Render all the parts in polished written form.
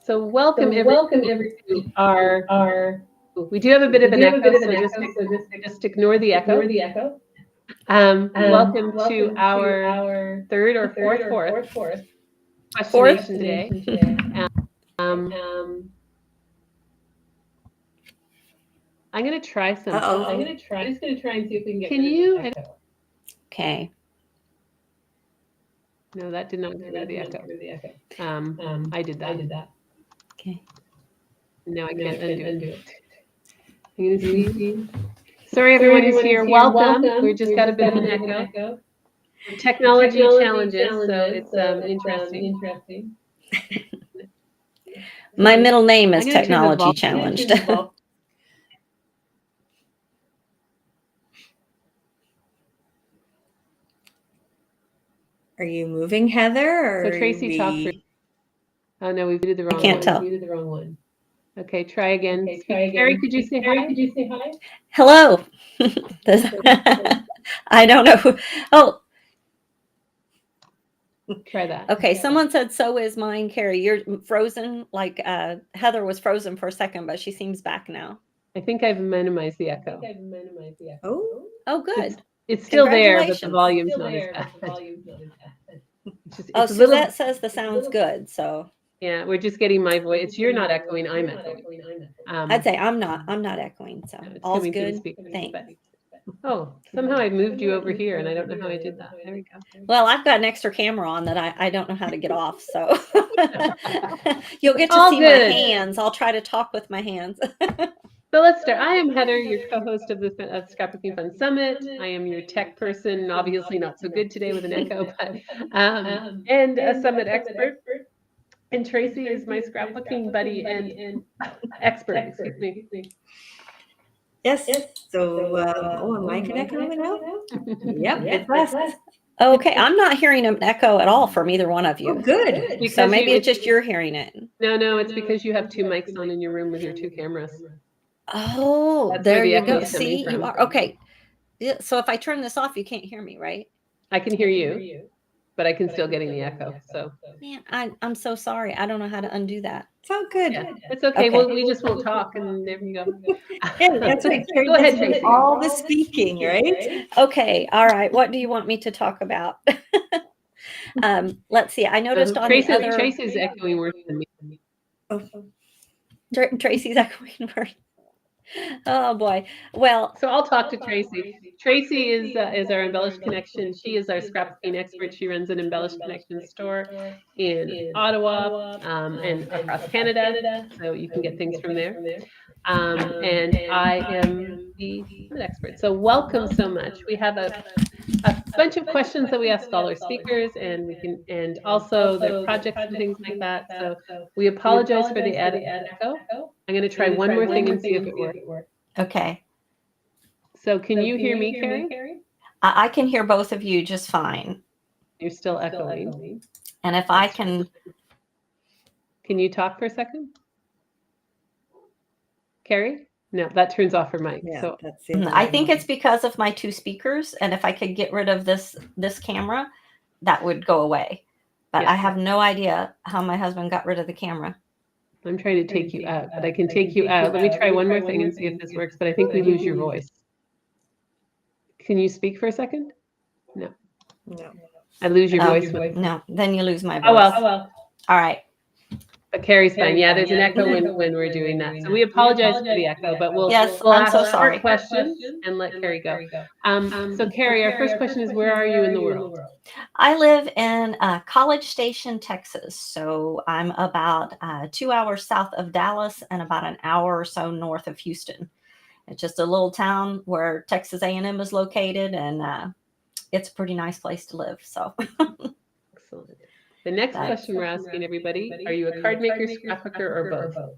So welcome everybody to our. We do have a bit of an echo, so just ignore the echo. Welcome to our third or fourth questionation today. I'm going to try something. I'm just going to try and see if we can get. Can you? Okay. No, that did not get rid of the echo. I did that. Okay. Now I can't undo it. I'm going to see. Sorry, everyone who's here. Welcome. We just got a bit of an echo. Technology challenges, so it's interesting. My middle name is Technology Challenged. Are you moving, Heather? Or so Tracy, talk through. Oh no, we did the wrong one. I can't tell. We did the wrong one. Okay, try again. Carrie, could you say hi? Hello. I don't know. Oh. Try that. Okay, someone said, so is mine, Carrie. You're frozen, like Heather was frozen for a second, but she seems back now. I think I've minimized the echo. Oh, good. It's still there, but the volume's not as bad. Oh, Suzette says the sound's good, so. Yeah, we're just getting my voice. You're not echoing, I'm echoing. I'd say I'm not echoing, so no, all's good. Thanks. Oh, somehow I moved you over here, and I don't know how I did that. There we go. Well, I've got an extra camera on that I don't know how to get off, so you'll get to see my hands. I'll try to talk with my hands. So let's start. I am Heather, your co-host of the Scrapbooking Fun Summit. I am your tech person, obviously not so good today with an echo, but and a summit expert. And Tracy is my scrapbooking buddy and expert. Excuse me. Yes. So, am I connected now? Yep, it's us. Okay, I'm not hearing an echo at all from either one of you. Oh, good. So maybe it's just you're hearing it. No, it's because you have two mics on in your room with your two cameras. Oh, there you go. See, you are okay. So if I turn this off, you can't hear me, right? I can hear you, but I can still getting the echo. So man, I'm so sorry. I don't know how to undo that. It's all good. Yeah, it's okay. Well, we just won't talk, and there you go. Yeah, that's right. Go ahead, Tracy. All the speaking, right? Okay. All right. What do you want me to talk about? Let's see. I noticed on the other. Tracy's echoing worse than me. Oh. Tracy's echoing worse. Oh boy. Well, so I'll talk to Tracy. Tracy is our Embellished Connection. She is our scrapbooking expert. She runs an Embellished Connection store in Ottawa and across Canada. So you can get things from there. And I am the expert. So welcome so much. We have a bunch of questions that we ask all our speakers, and also their projects and things like that. So we apologize for the echo. I'm going to try one more thing and see if it works. Okay. So can you hear me, Carrie? I can hear both of you just fine. You're still echoing. And if I can you talk for a second? Carrie? No, that turns off her mic. Yeah, so I think it's because of my two speakers, and if I could get rid of this camera, that would go away. But I have no idea how my husband got rid of the camera. I'm trying to take you out, but I can take you out. Let me try one more thing and see if this works, but I think we lose your voice. Can you speak for a second? No. I lose your voice. No, then you lose my voice. Oh well. All right. But Carrie's fine. Yeah, there's an echo when we're doing that. So we apologize for the echo, but we'll I'm so sorry. Our questions and let Carrie go. So Carrie, our first question is, where are you in the world? I live in College Station, Texas. So I'm about 2 hours south of Dallas and about an hour or so north of Houston. It's just a little town where Texas A&M is located, and it's a pretty nice place to live. So excellent. The next question we're asking everybody, are you a card maker, scrapbooker, or both?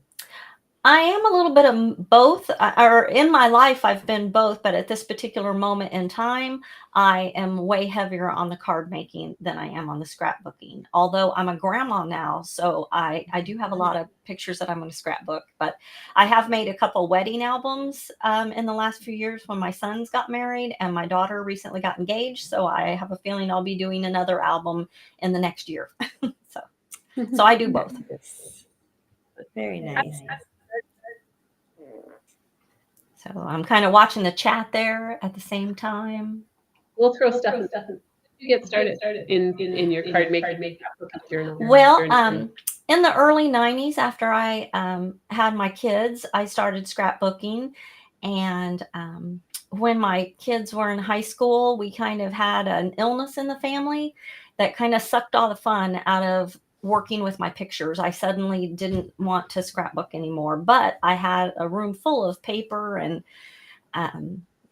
I am a little bit of both, or in my life, I've been both, but at this particular moment in time, I am way heavier on the card making than I am on the scrapbooking. Although I'm a grandma now, so I do have a lot of pictures that I'm going to scrapbook, but I have made a couple wedding albums in the last few years when my sons got married and my daughter recently got engaged. So I have a feeling I'll be doing another album in the next year. So I do both. Very nice. So I'm kind of watching the chat there at the same time. We'll throw stuff in. You get started in your card making journal. Well, in the early 90s, after I had my kids, I started scrapbooking. And when my kids were in high school, we kind of had an illness in the family that kind of sucked all the fun out of working with my pictures. I suddenly didn't want to scrapbook anymore, but I had a room full of paper and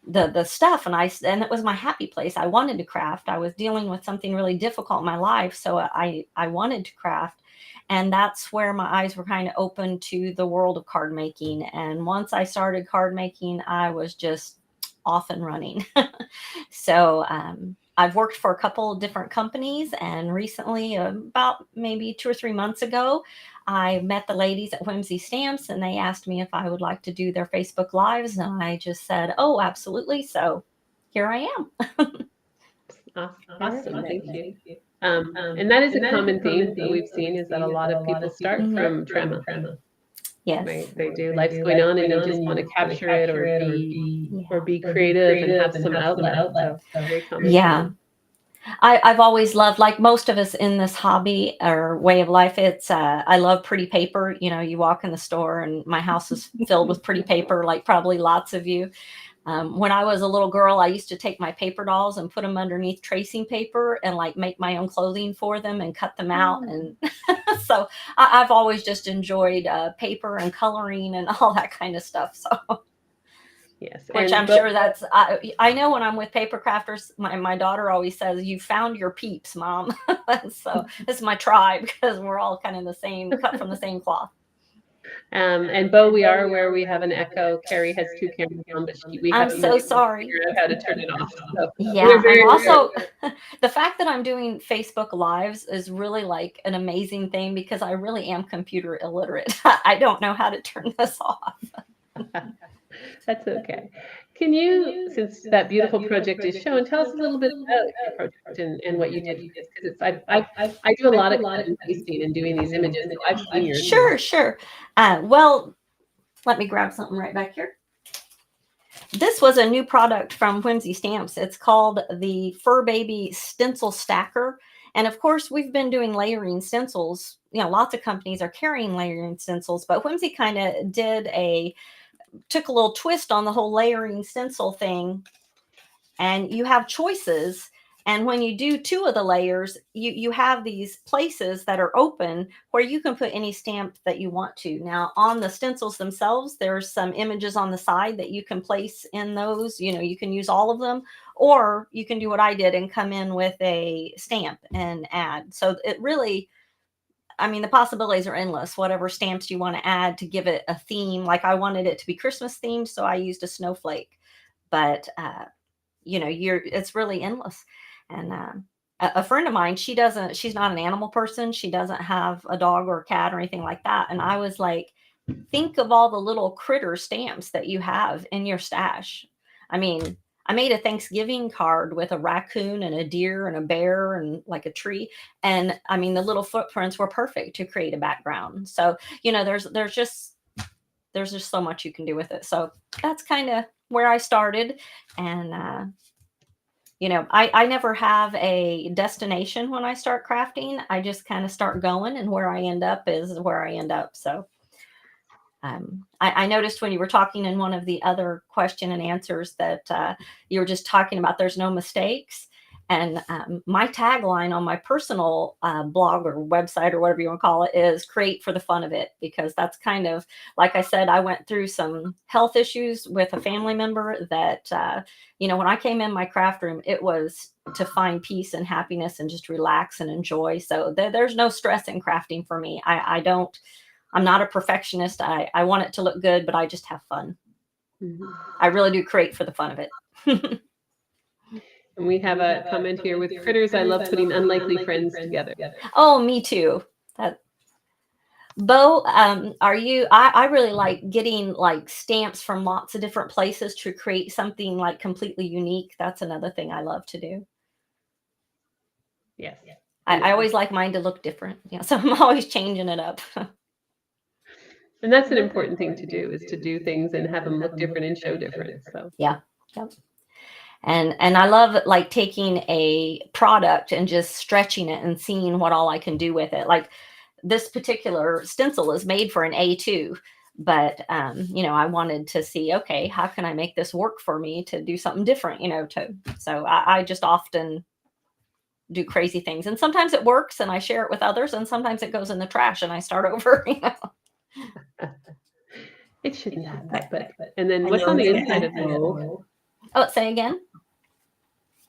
the stuff, and it was my happy place. I wanted to craft. I was dealing with something really difficult in my life, so I wanted to craft. And that's where my eyes were kind of open to the world of card making. And once I started card making, I was just off and running. So I've worked for a couple of different companies, and recently, about maybe 2 or 3 months ago, I met the ladies at Whimsy Stamps, and they asked me if I would like to do their Facebook Lives, and I just said, oh, absolutely. So here I am. Awesome. Thank you. And that is a common theme that we've seen, is that a lot of people start from trauma. Yes. Right? They do, life's going on, and you just want to capture it or be creative and have some outlet. So very common. Yeah. I've always loved, like most of us in this hobby or way of life, it's I love pretty paper. You know, you walk in the store and my house is filled with pretty paper, like probably lots of you. When I was a little girl, I used to take my paper dolls and put them underneath tracing paper and like make my own clothing for them and cut them out. And so I've always just enjoyed paper and coloring and all that kind of stuff. So yes, which I'm sure that's, I know when I'm with paper crafters, my daughter always says, you found your peeps, Mom. So this is my tribe, because we're all kind of the same, cut from the same cloth. And Bo, we are where we have an echo. Carrie has 2 cameras on, but we I'm have so sorry. figure out how to turn it off. So Yeah, I'm also the fact that I'm doing Facebook Lives is really like an amazing thing, because I really am computer illiterate. I don't know how to turn this off. That's okay. Can you, since that beautiful project is shown, tell us a little bit about your project and what you did? Because it's I do a lot of cut and pasting and doing these images, so I've seen yours. Sure. Well, let me grab something right back here. This was a new product from Whimsy Stamps. It's called the Fur Baby Stencil Stacker. And of course, we've been doing layering stencils. You know, lots of companies are carrying layering stencils, but Whimsy kind of took a little twist on the whole layering stencil thing. And you have choices. And when you do 2 of the layers, you have these places that are open where you can put any stamp that you want to. Now, on the stencils themselves, there's some images on the side that you can place in those. You know, you can use all of them, or you can do what I did and come in with a stamp and add. So it really, I mean, the possibilities are endless. Whatever stamps you want to add to give it a theme. Like I wanted it to be Christmas themed, so I used a snowflake. But you know, it's really endless. And a friend of mine, she's not an animal person. She doesn't have a dog or a cat or anything like that. And I was like, think of all the little critter stamps that you have in your stash. I mean, I made a Thanksgiving card with a raccoon and a deer and a bear and like a tree. And I mean, the little footprints were perfect to create a background. So, you know, there's just so much you can do with it. So that's kind of where I started. And you know, I never have a destination when I start crafting. I just kind of start going, and where I end up is where I end up. So I noticed when you were talking in one of the other question and answers that you were just talking about there's no mistakes. And my tagline on my personal blog or website or whatever you want to call it is create for the fun of it, because that's kind of, like I said, I went through some health issues with a family member that, you know, when I came in my craft room, it was to find peace and happiness and just relax and enjoy. So there's no stress in crafting for me. I'm not a perfectionist. I want it to look good, but I just have fun. Mm-hmm. I really do create for the fun of it. And we have a comment here with critters. I love putting unlikely friends together. Oh, me too. Bo, I really like getting like stamps from lots of different places to create something like completely unique. That's another thing I love to do. Yes. I always like mine to look different. Yeah, so I'm always changing it up. And that's an important thing to do, is to do things and have them look different and show different. So Yeah. Yep. And I love like taking a product and just stretching it and seeing what all I can do with it. Like this particular stencil is made for an A2, but you know, I wanted to see, okay, how can I make this work for me to do something different, you know, so I just often do crazy things, and sometimes it works and I share it with others, and sometimes it goes in the trash and I start over, you know. it shouldn't happen. But and then I what's know on the it's inside of the gonna bowl? Oh, say again.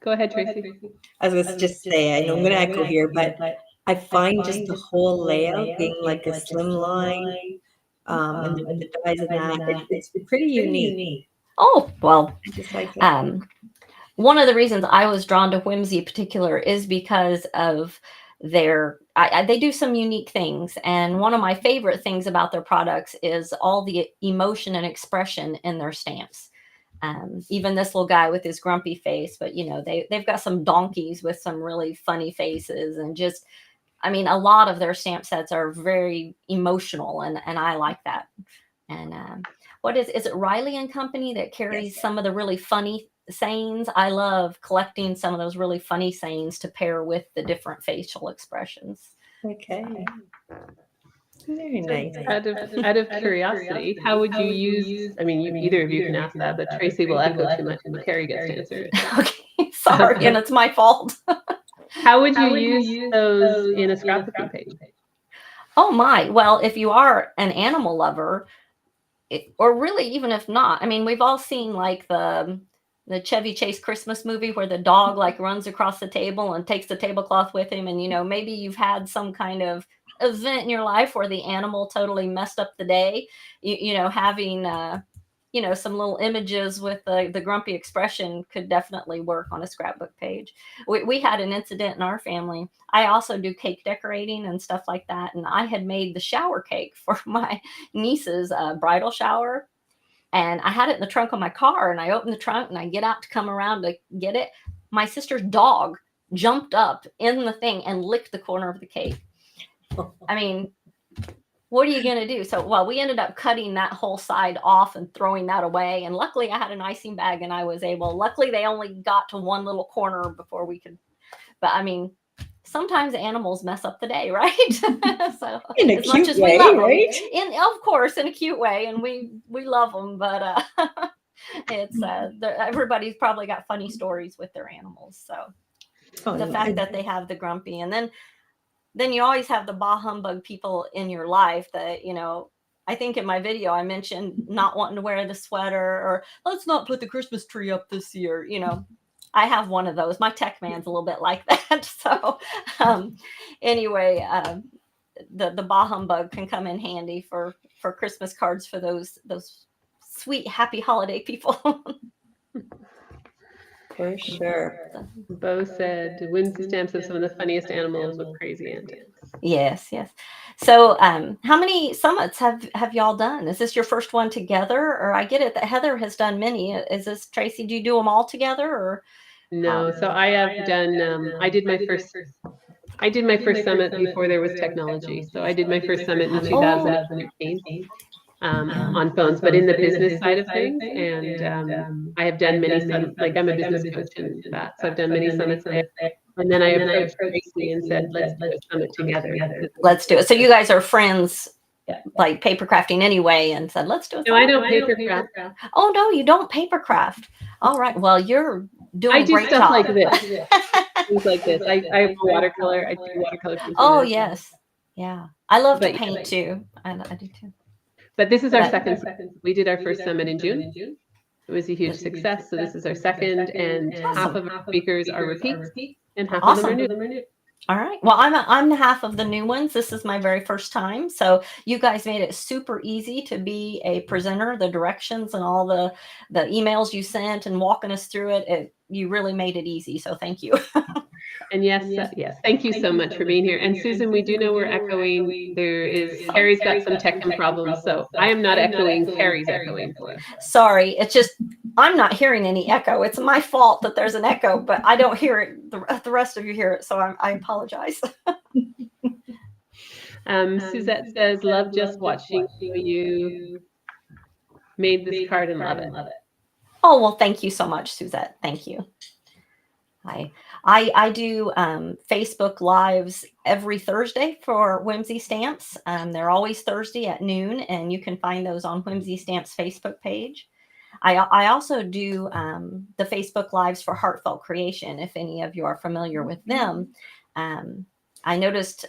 Go ahead, Tracy. I was just say, I know I'm going to echo here, but I find just the whole layout being like a slimline, and the dies and that, it's pretty unique. Oh, well, I just like it. one of the reasons I was drawn to Whimsy particular is because of they do some unique things. And one of my favorite things about their products is all the emotion and expression in their stamps. Even this little guy with his grumpy face, but you know, they've got some donkeys with some really funny faces, and just, I mean, a lot of their stamp sets are very emotional, and I like that. And what is it Riley and Company that carries some of the really funny sayings? I love collecting some of those really funny sayings to pair with the different facial expressions. Okay. Very nice. Out of curiosity, how would you use? I mean, either of you can ask that, but Tracy will echo too much until Carrie gets to answer it. Okay, sorry, and it's my fault. How would you use those in a scrapbooking page? Oh my! Well, if you are an animal lover, or really even if not, I mean, we've all seen like the Chevy Chase Christmas movie where the dog like runs across the table and takes the tablecloth with him, and you know, maybe you've had some kind of event in your life where the animal totally messed up the day. You know, having you know, some little images with the grumpy expression could definitely work on a scrapbook page. We had an incident in our family. I also do cake decorating and stuff like that, and I had made the shower cake for my niece's bridal shower, and I had it in the trunk of my car, and I opened the trunk and I get out to come around to get it. My sister's dog jumped up in the thing and licked the corner of the cake. I mean, what are you going to do? So, well, we ended up cutting that whole side off and throwing that away. And luckily I had an icing bag and I was able, luckily they only got to one little corner before we could, but I mean, sometimes animals mess up the day, right? So In a as cute much as way, we love right? them, of course, in a cute way, and we love them, but it's everybody's probably got funny stories with their animals. So the fact that they have the grumpy, and then you always have the bah humbug people in your life that, you know, I think in my video I mentioned not wanting to wear the sweater, or let's not put the Christmas tree up this year, you know. I have one of those. My tech man's a little bit like that. So anyway, the bah humbug can come in handy for Christmas cards for those sweet, happy holiday people. For sure. Bo said Whimsy stamps have some of the funniest animals with crazy antics. Yes. So how many summits have y'all done? Is this your first one together? Or I get it that Heather has done many. Is this, Tracy, do you do them all together, or? No, so I have done, I did my first summit before there was technology. So I did my first summit in 2013 on phones, but in the business side of things. And I have done many summits, like I'm a business coach and that. So I've done many summits there. And then I approached Tracy and said, let's do a summit together. Let's do it. So you guys are friends, like paper crafting anyway, and said, let's do it. No, I don't paper craft. Oh, no, you don't paper craft. All right. Well, you're doing a great job. I do stuff like this. Things like this. I have watercolor. I do watercolor. Oh, yes. Yeah. I love to paint too. I do too. But this is our second. We did our first summit in June. It was a huge success. So this is our second, and half of our speakers are repeats, and half of them are new. All right. Well, I'm half of the new ones. This is my very first time. So you guys made it super easy to be a presenter. The directions and all the emails you sent and walking us through it, you really made it easy. So thank you. And yes, thank you so much for being here. And Susan, we do know we're echoing. Carrie's got some technical problems, so I am not echoing. Carrie's echoing. Sorry, it's just I'm not hearing any echo. It's my fault that there's an echo, but I don't hear it. The rest of you hear it, so I apologize. Suzette says, love just watching you made this card and love it. Oh, well, thank you so much, Suzette. Thank you. I do Facebook Lives every Thursday for Whimsy Stamps. They're always Thursday at noon, and you can find those on Whimsy Stamps Facebook page. I also do the Facebook Lives for Heartfelt Creation, if any of you are familiar with them. I noticed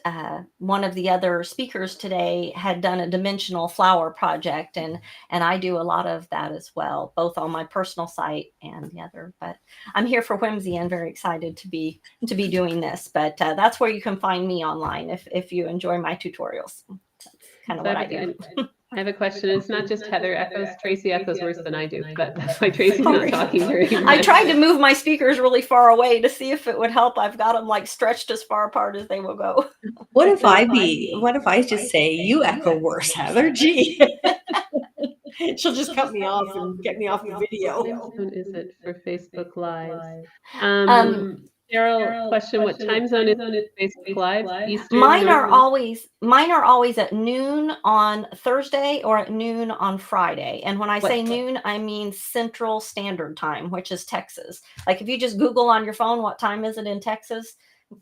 one of the other speakers today had done a dimensional flower project, and I do a lot of that as well, both on my personal site and the other. But I'm here for Whimsy and very excited to be doing this. But that's where you can find me online if you enjoy my tutorials. That's kind of what I do. I have a question. It's not just Heather echoes. Tracy echoes worse than I do, but that's why Tracy's not talking very much. I tried to move my speakers really far away to see if it would help. I've got them like stretched as far apart as they will go. What if I just say, you echo worse, Heather? Gee. She'll just cut me off and get me off the video. What is it for Facebook Lives? Cheryl, question, what time zone is Facebook Live? Eastern? Mine are always at noon on Thursday or at noon on Friday. And when I say noon, I mean Central Standard Time, which is Texas. Like if you just Google on your phone, what time is it in Texas?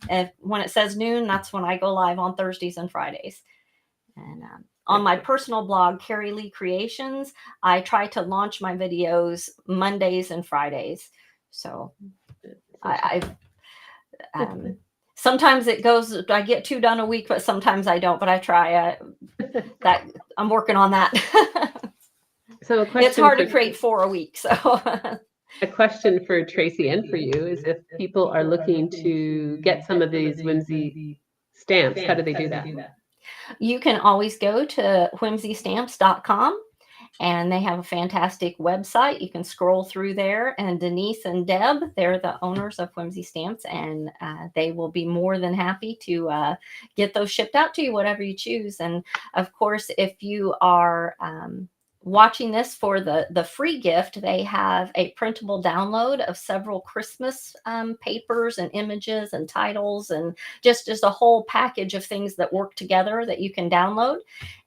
And when it says noon, that's when I go live on Thursdays and Fridays. And on my personal blog, Carrie Lee Creations, I try to launch my videos Mondays and Fridays. So sometimes it goes, I get 2 done a week, but sometimes I don't, but I try that. I'm working on that. So it's hard to create 4 a week. So a question for Tracy and for you is, if people are looking to get some of these Whimsy stamps, how do they do that? You can always go to whimsystamps.com. And they have a fantastic website. You can scroll through there, and Denise and Deb, they're the owners of Whimsy Stamps, and they will be more than happy to get those shipped out to you, whatever you choose. And of course, if you are watching this for the free gift, they have a printable download of several Christmas papers and images and titles, and just a whole package of things that work together that you can download.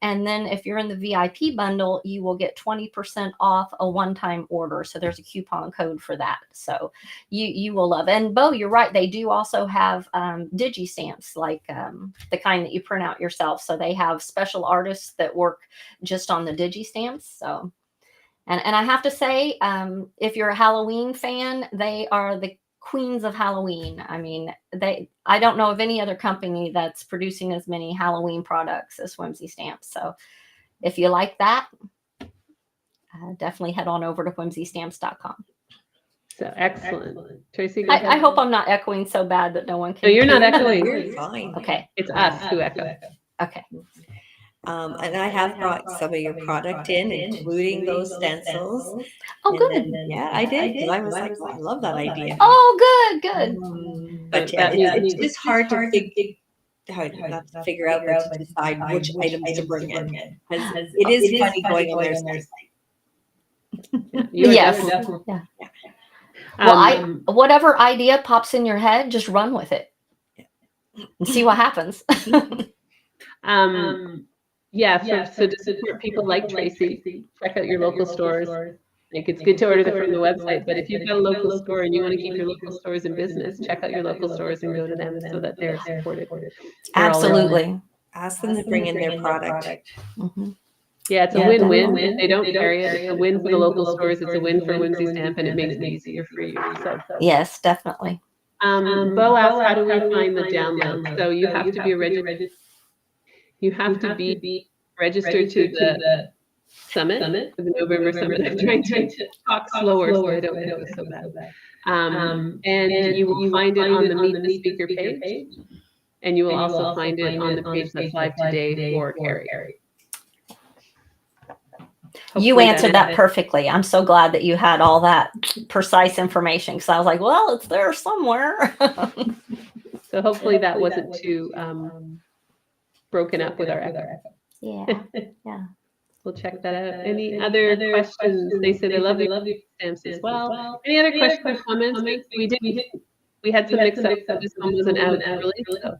And then if you're in the VIP bundle, you will get 20% off a one-time order. So there's a coupon code for that. So you will love it. And Bo, you're right. They do also have digi stamps, like the kind that you print out yourself. So they have special artists that work just on the digi stamps. So, and I have to say, if you're a Halloween fan, they are the queens of Halloween. I mean, I don't know of any other company that's producing as many Halloween products as Whimsy Stamps. So if you like that, definitely head on over to whimsystamps.com. So excellent. Tracy, I hope I'm not echoing so bad that no one can. No, you're not echoing. You're fine. Okay. It's us who echo. Okay. And I have brought some of your product in, including those stencils. Oh, good. Yeah, I did. Because I was like, oh, I love that idea. Oh, good. But yeah, it's just hard to figure out, but to decide which items to bring in. Because it is funny going on their site. Yes. Yeah. Well, whatever idea pops in your head, just run with it and see what happens. So to support people like Tracy, check out your local stores. Like, it's good to order them from the website, but if you've got a local store and you want to keep your local stores in business, check out your local stores and go to them so that they're supported. Absolutely. Ask them to bring in their product. Mm-hmm. Yeah, it's a win-win. If they don't carry it, it's a win for the local stores. It's a win for Whimsy Stamp, and it makes it easier for you. So yes, definitely. Bo asked, how do we find the download? So you have to be registered. You have to be registered to the summit, the November summit. I'm trying to talk slower so I don't go so bad. And you will find it on the Meet the Speaker page, and you will also find it on the page that's live today for Carrie. You answered that perfectly. I'm so glad that you had all that precise information, because I was like, well, it's there somewhere. So hopefully that wasn't too broken up with our echo. Yeah. We'll check that out. Any other questions? They said they love the stamps as well. Any other questions or comments? We had some mix-up. This one wasn't out early. So.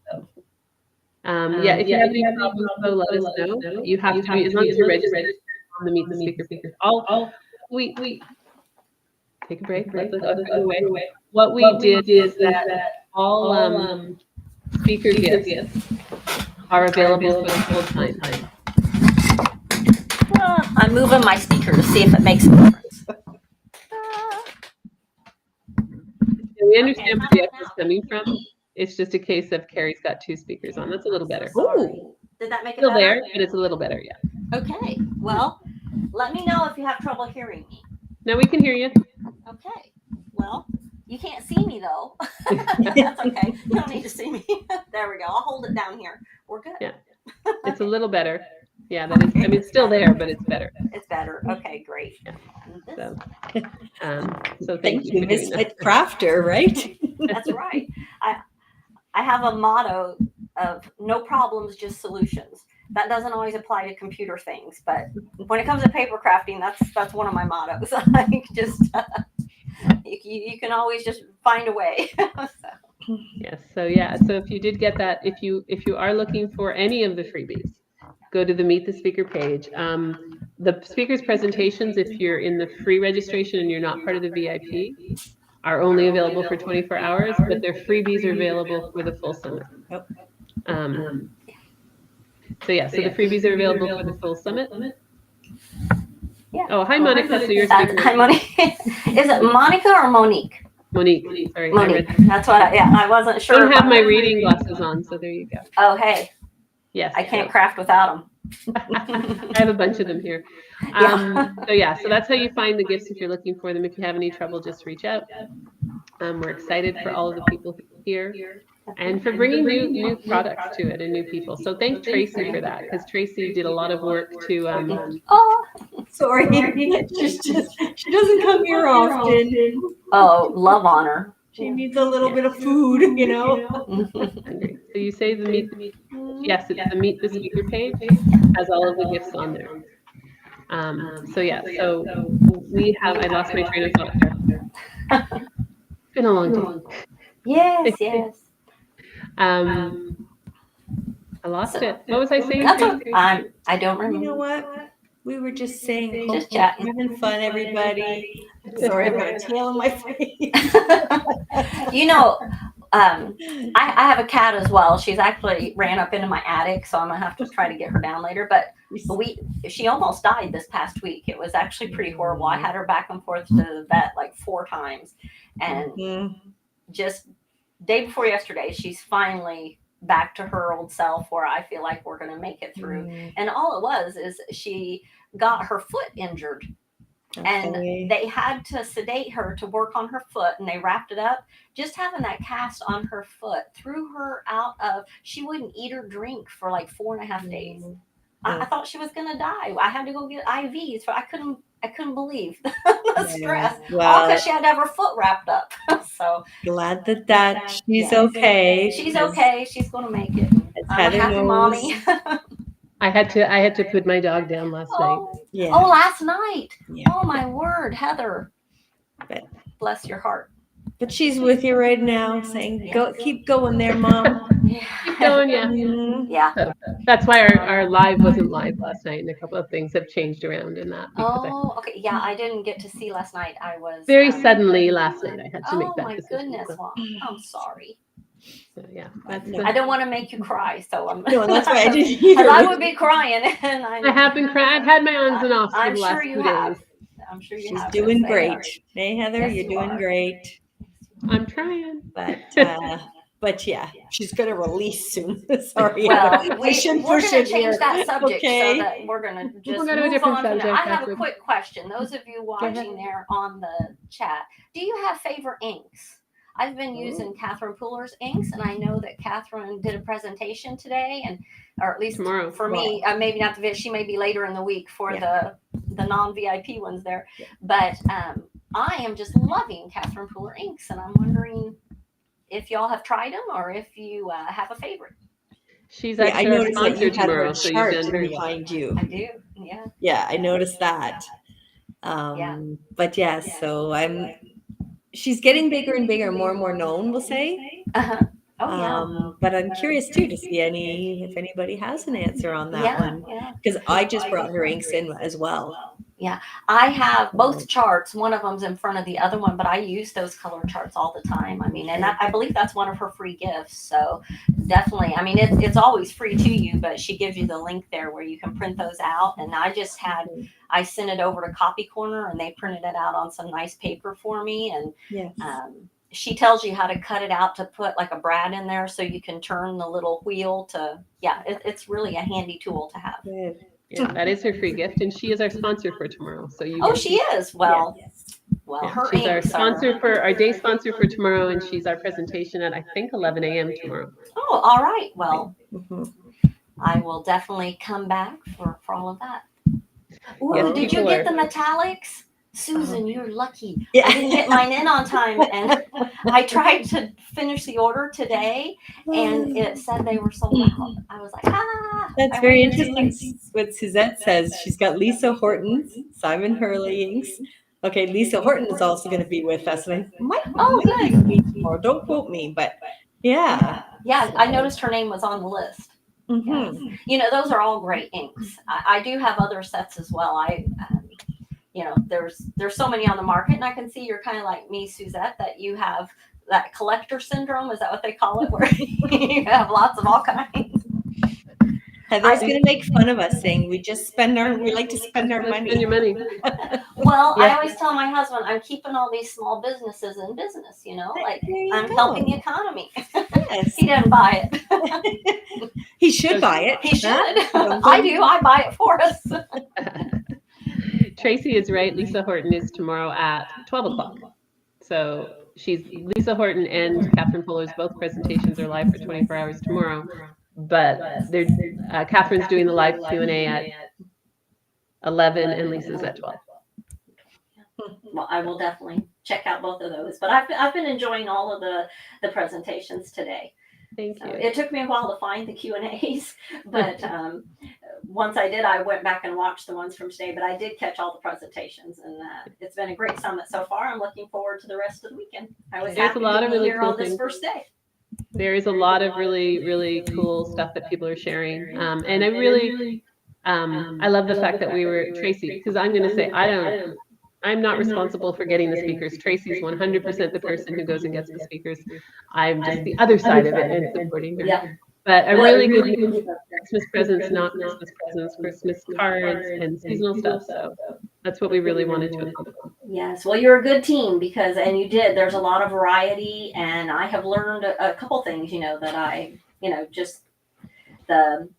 Yeah, if you have any problems, though, let us know. You have to be, as long as you're registered on the Meet the Speaker page. We take a break, let the go away. What we did is that all speaker gifts are available for the full time. I'm moving my speaker to see if it makes a difference. And we understand where the echo is coming from. It's just a case of Carrie's got 2 speakers on. That's a little better. Ooh, did that make it Still better? there, but it's a little better, yeah. Okay, well, let me know if you have trouble hearing me. Now we can hear you. Okay, well, you can't see me though. That's okay. You don't need to see me. There we go. I'll hold it down here. We're good. Yeah. It's a little better. Yeah, that is. I mean, it's still there, but it's better. It's better. Okay, great. Yeah. This- So Thank you, for doing that. Misfit Crafter, right? That's right. I have a motto of no problems, just solutions. That doesn't always apply to computer things, but when it comes to paper crafting, that's one of my mottos. Like just you can always just find a way. So. Yes. So yeah. So if you did get that, if you are looking for any of the freebies, go to the Meet the Speaker page. The speaker's presentations, if you're in the free registration and you're not part of the VIP, are only available for 24 hours, but their freebies are available for the full summit. Yep. So the freebies are available for the full summit. Yeah. Oh, hi Monica. So you're speaking. Hi, Monique. Is it Monica or Monique? Monique. Sorry. Monique. That's what. I wasn't sure. I don't have my reading glasses on, so there you go. Oh, hey. Yes. I can't craft without them. I have a bunch of them here. So that's how you find the gifts if you're looking for them. If you have any trouble, just reach out. We're excited for all of the people here and for bringing new products to it and new people. So thank Tracy for that, because Tracy did a lot of work to. Oh, Sorry, she doesn't come here often. Oh, love on her. She needs a little bit of food, you know. So you say the Meet. Yes, it's the Meet the Speaker page. Has all of the gifts on there. So we have. I lost my train of thought there. It's been a long day. Yes. I lost it. What was I saying? That's what I don't remember. You know what? We were just saying, Just chatting. having fun, everybody. Sorry, I've got a tail in my face. You know, I have a cat as well. She's actually ran up into my attic, so I'm gonna have to try to get her down later. But she almost died this past week. It was actually pretty horrible. I had her back and forth to the vet like 4 times, and just day before yesterday, she's finally back to her old self, where I feel like we're gonna make it through. And all it was is she got her foot injured. Okay. And they had to sedate her to work on her foot, and they wrapped it up. Just having that cast on her foot threw her out of, she wouldn't eat or drink for like 4.5 days. I thought she was gonna die. I had to go get IVs. I couldn't believe the stress. Well, all because she had to have her foot wrapped up. So glad that she's okay. She's okay. She's gonna make it. I'm a happy mommy. I had to put my dog down last night. Yeah. Oh, last night. Yeah. Oh my word, Heather. Bless your heart. But she's with you right now, saying, "Go, keep going there, Mom." Keep going, yeah. Yeah. So that's why our live wasn't live last night, and a couple of things have changed around in that. Okay. Yeah, I didn't get to see last night. I was very suddenly last night. I had to make that decision. Oh my goodness, Mom. I'm sorry. So, yeah, I don't want to make you cry, so I'm. No, that's why I didn't either. I would be crying, and I have been crying. I've had my ons and offs for the last 2 days. I'm sure you She's have. doing great. Hey, Heather, you're doing great. I'm trying. But yeah, she's gonna release soon. Sorry, well, we shouldn't push it. We're gonna change that subject so that we're gonna just move on from that. I have a quick question. Those of you watching there on the chat, do you have favorite inks? I've been using Catherine Pooler's inks, and I know that Catherine did a presentation today, or at least tomorrow. For me, maybe not the vid. She may be later in the week for the non-VIP ones there, but I am just loving Catherine Pooler inks, and I'm wondering if y'all have tried them or if you have a favorite. She's actually our sponsor tomorrow, so you've done very behind you. I do, yeah. Yeah, I noticed that. But so she's getting bigger and bigger, more and more known, we'll say. Oh yeah. But I'm curious too to see if anybody has an answer on that one, Yeah. because I just brought her inks in as well. Yeah, I have both charts. One of them's in front of the other one, but I use those color charts all the time. I mean, and I believe that's one of her free gifts. So definitely, I mean, it's always free to you, but she gives you the link there where you can print those out. And I sent it over to Copy Corner and they printed it out on some nice paper for me. And Yes. she tells you how to cut it out to put like a brad in there so you can turn the little wheel to, it's really a handy tool to have. Good. Yeah, that is her free gift, and she is our sponsor for tomorrow. So you. Oh, she is. Well, Yes. well, Yeah, her she's our inks sponsor for our day sponsor for tomorrow, and she's our presentation at I think 11 a.m. tomorrow. Oh, all right. Well, Mhm. I will definitely come back for all of that. Ooh, Yes, did you people get are- the metallics? Susan, you're lucky. Yeah. I didn't get mine in on time, and I tried to finish the order today, and it said they were sold out. I was like, That's I very waited too interesting. What Suzette says, she's got Lisa Horton's, Simon Hurley inks. Okay, Lisa Horton is also going to be with us, and I might good. be meet tomorrow. Don't quote me, but yeah. Yeah, I noticed her name was on the list. Mhm. You know, those are all great inks. I do have other sets as well. You know, there's so many on the market, and I can see you're kind of like me, Suzette, that you have that collector syndrome. Is that what they call it? Where you have lots of all kinds. Heather's going to make fun of us saying we like to spend our money. Spend your money. Well, I Yeah. always tell my husband, I'm keeping all these small businesses in business, you know, like There you I'm go. helping the economy. Yes. He didn't buy it. He should buy it. He should. Huh? I do. I buy it for us. Tracy is right. Lisa Horton is tomorrow at 12 o'clock. So Lisa Horton and Catherine Fuller's both presentations are live for 24 hours tomorrow. But Catherine's doing the live Q&A at 11 and Lisa's at 12. Well, I will definitely check out both of those. But I've been enjoying all of the presentations today. Thank So you. it took me a while to find the Q&As, but once I did, I went back and watched the ones from today. But I did catch all the presentations, and it's been a great summit so far. I'm looking forward to the rest of the weekend. I was There's happy a lot to of be really here cool on this things. first day. There is a lot of really, really cool stuff that people are sharing. And I really, I love the fact that we were Tracy, because I'm going to say, I'm not responsible for getting the speakers. Tracy's 100% the person who goes and gets the speakers. I'm just the other side of it and supporting her. Yeah. But a really good mix of Christmas presents, not Christmas presents, Christmas cards and seasonal stuff. So that's what we really wanted to accomplish. Yes, well, you're a good team and you did. There's a lot of variety, and I have learned a couple things, you know, that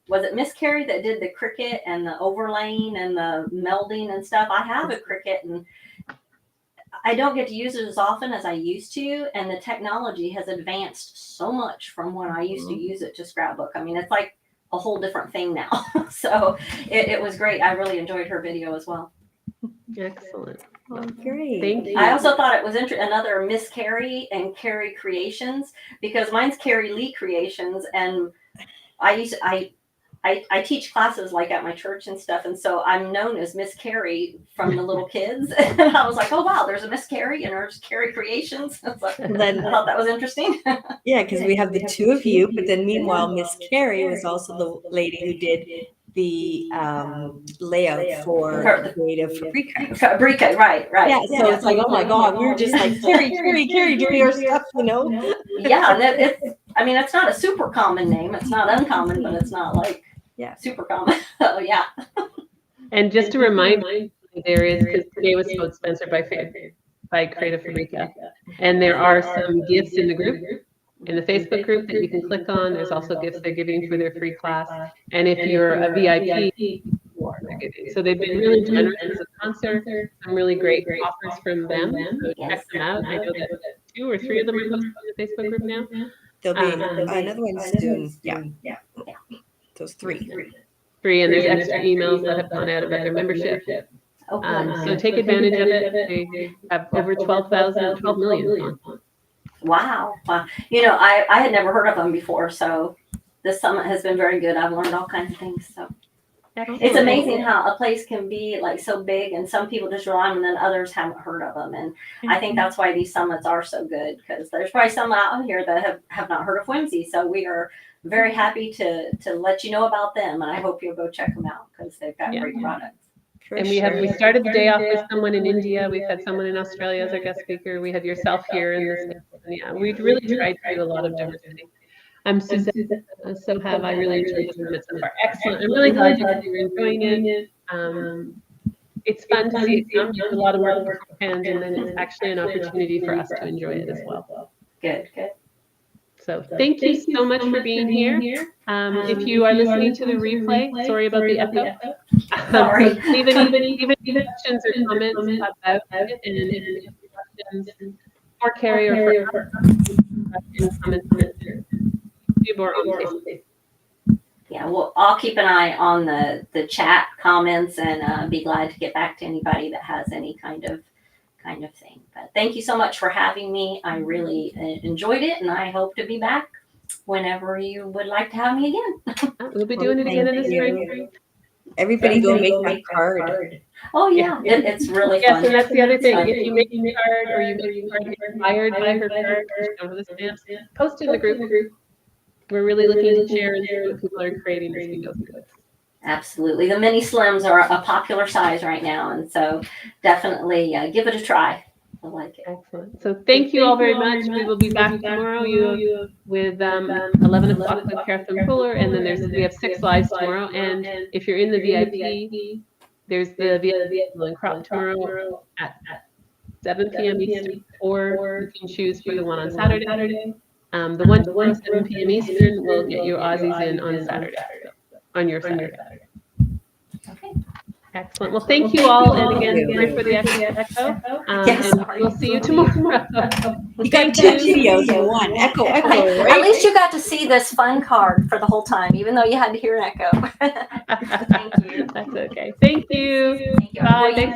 was it Miss Carrie that did the Cricut and the overlaying and the melding and stuff? I have a Cricut, and I don't get to use it as often as I used to, and the technology has advanced so much from when I used to use it to scrapbook. I mean, it's like a whole different thing now. So it was great. I really enjoyed her video as well. Excellent. Oh, great. Thank you. I also thought it was another Miss Carrie and Carrie Creations, because mine's Carrie Lee Creations, and I teach classes like at my church and stuff, and so I'm known as Miss Carrie from the little kids. And I was like, oh wow, there's a Miss Carrie and there's Carrie Creations. I thought that was interesting. Yeah, because we have the two of you, but then meanwhile, Miss Carrie was also the lady who did the layout for Creative Fabrica. Fabrica, right. Yeah, so it's like, oh my God, we were just like Carrie doing our stuff, you know? Yeah, and it's not a super common name. It's not uncommon, but it's not like super common. Oh yeah. And just to remind you, there is, because today was sponsored by Creative Fabrica, and there are some gifts in the group, in the Facebook group that you can click on. There's also gifts they're giving for their free class, and if you're a VIP, they're giving. So they've been really generous as a sponsor. Some really great offers from them. So check them out. I know that 2 or 3 of them are posted on the Facebook group now. There'll be another one soon. Yeah. Those 3. 3, and there's extra emails that have gone out about their membership. So take advantage of it. They have over 12 million. Wow. You know, I had never heard of them before, so this summit has been very good. I've learned all kinds of things. So It's amazing how a place can be like so big and some people just rely on them and then others haven't heard of them. And I think that's why these summits are so good, because there's probably some out here that have not heard of Whimsy. So we are very happy to let you know about them. And I hope you'll go check them out because they've got great products. And we started the day off with someone in India. We've had someone in Australia as our guest speaker. We have yourself here in this. Yeah, we've really tried to do a lot of diversity. I'm Suzanne, so have I really enjoyed the summit so far. Excellent. I'm really glad you're enjoying it. It's fun to see it come. It's a lot of work beforehand, and then it's actually an opportunity for us to enjoy it as well. Good. So thank you so much for being here. If you are listening to the replay, sorry about the echo. Sorry. Leave any questions or comments about it, and if you have questions for Carrie or for in comments on YouTube or on Facebook. Yeah, well, I'll keep an eye on the chat comments and be glad to get back to anybody that has any kind of thing. But thank you so much for having me. I really enjoyed it, and I hope to be back whenever you would like to have me again. We'll be doing it again in the spring. Everybody go make that card. Oh yeah, it's really fun. Yes, and that's the other thing. If you make a card or you make a card inspired by her card, don't have the stamps, post in the group. We're really looking to share and see what people are creating as we go through this. Absolutely. The mini slims are a popular size right now, and so definitely give it a try. I like it. Excellent. So thank you all very much. We will be back tomorrow with 11 o'clock with Catherine Fuller, and then we have 6 lives tomorrow. And if you're in the VIP, there's the VIP and crop tomorrow at 7 p.m. Eastern, or you can choose for the one on Saturday. The one tomorrow, 7 p.m. Eastern, will get your Aussies in on Saturday. On your Saturday. Okay. Excellent. Well, thank you all. And again, sorry for the echo. And we'll see you tomorrow. You got 2 videos in one. Echo, At right? least you got to see this fun card for the whole time, even though you had to hear an echo. Thank you. That's okay. Thank you. Thank you. Bye. Thanks,